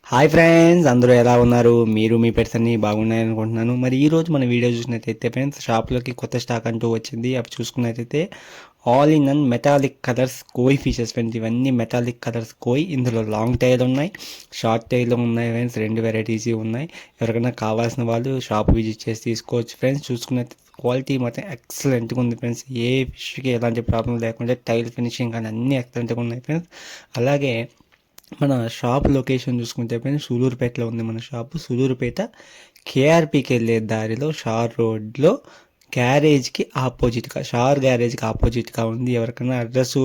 Hi friends, అందరూ ఎలా ఉన్నారు? మీరు మీ పెట్స్ అన్ని బాగున్నాయని అనుకుంటున్నాను. మరి ఈ రోజు మన వీడియో చూసినట్టయితే ఫ్రెండ్స్, షాప్లోకి కొత్త స్టాక్ అంటూ వచ్చింది. అవి చూసుకున్నట్టయితే all in one metallic colours కోయి ఫిషెస్ ఫ్రెండ్స్. ఇవన్నీ మెటాలిక్ కలర్స్ కోయి. ఇందులో లాంగ్ టైల్ ఉన్నాయి, షార్ట్ టైల్ ఉన్నాయి ఫ్రెండ్స్. రెండు వెరైటీస్ ఉన్నాయి. ఎవరికైనా కావాల్సిన వాళ్ళు షాప్ విజిట్ చేసి తీసుకోవచ్చు ఫ్రెండ్స్. చూసుకున్నట్టు క్వాలిటీ మాత్రం ఎక్సలెంట్గా ఉంది ఫ్రెండ్స్. ఏ ఫిష్కి ఎలాంటి ప్రాబ్లం లేకుండా టైల్ ఫినిషింగ్ కానీ అన్నీ ఎక్సలెంట్గా ఉన్నాయి ఫ్రెండ్స్. అలాగే మన షాప్ లొకేషన్ చూసుకుంటే ఫ్రెండ్స్, సూలూరుపేటలో ఉంది మన షాపు. సూలూరుపేట కేఆర్పీకి వెళ్ళే దారిలో షార్ రోడ్లో షార్ గ్యారేజ్కి ఆపోజిట్గా ఉంది. ఎవరికైనా అడ్రస్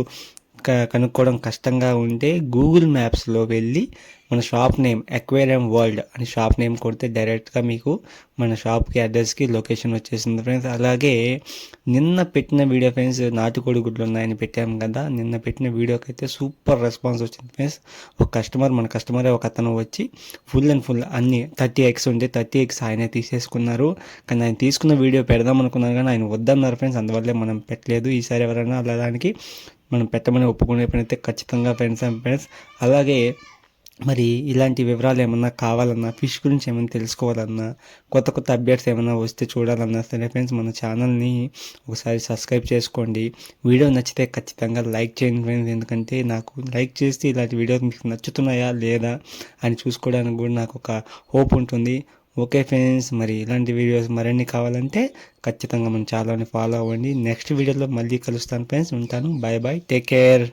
కనుక్కోవడం కష్టంగా ఉంటే గూగుల్ మ్యాప్స్లో వెళ్ళి మన షాప్ నేమ్ ఎక్వేరియం వరల్డ్ అని షాప్ నేమ్ కొడితే డైరెక్ట్గా మీకు మన షాప్కి అడ్రస్కి లొకేషన్ వచ్చేసింది ఫ్రెండ్స్. అలాగే నిన్న పెట్టిన వీడియో ఫ్రెండ్స్, నాటుకోడి గుడ్లు ఉన్నాయని పెట్టాము కదా. నిన్న పెట్టిన వీడియోకి అయితే సూపర్ రెస్పాన్స్ వచ్చింది ఫ్రెండ్స్. మన కస్టమరే ఒక అతను వచ్చి ఫుల్ అండ్ ఫుల్ అన్ని 30 ఎగ్స్ ఉంటే 30 ఎగ్స్ ఆయనే తీసేసుకున్నారు. కానీ ఆయన తీసుకున్న వీడియో పెడదాం అనుకున్నారు కానీ ఆయన వద్దన్నారు ఫ్రెండ్స్. అందువల్లే మనం పెట్టలేదు. ఈసారి ఎవరైనా అలా దానికి మనం పెట్టమని ఒప్పుకునే పని అయితే ఖచ్చితంగా ఫ్రెండ్స్. అలాగే మరి ఇలాంటి వివరాలు ఏమన్నా కావాలన్నా, ఫిష్ గురించి ఏమైనా తెలుసుకోవాలన్నా, కొత్త కొత్త అప్డేట్స్ ఏమైనా వస్తే చూడాలన్నా సరే ఫ్రెండ్స్, మన ఛానల్ని ఒకసారి సబ్స్క్రైబ్ చేసుకోండి. వీడియో నచ్చితే ఖచ్చితంగా లైక్ చేయండి ఫ్రెండ్స్. ఎందుకంటే నాకు లైక్ చేస్తే ఇలాంటి వీడియోస్ మీకు నచ్చుతున్నాయా లేదా అని చూసుకోవడానికి కూడా నాకు ఒక హోప్ ఉంటుంది. ఓకే ఫ్రెండ్స్, మరి ఇలాంటి వీడియోస్ మరిన్ని కావాలంటే ఖచ్చితంగా మన ఛానల్ని ఫాలో అవ్వండి. నెక్స్ట్ వీడియోలో మళ్ళీ కలుస్తాను ఫ్రెండ్స్. ఉంటాను. Bye bye, take care.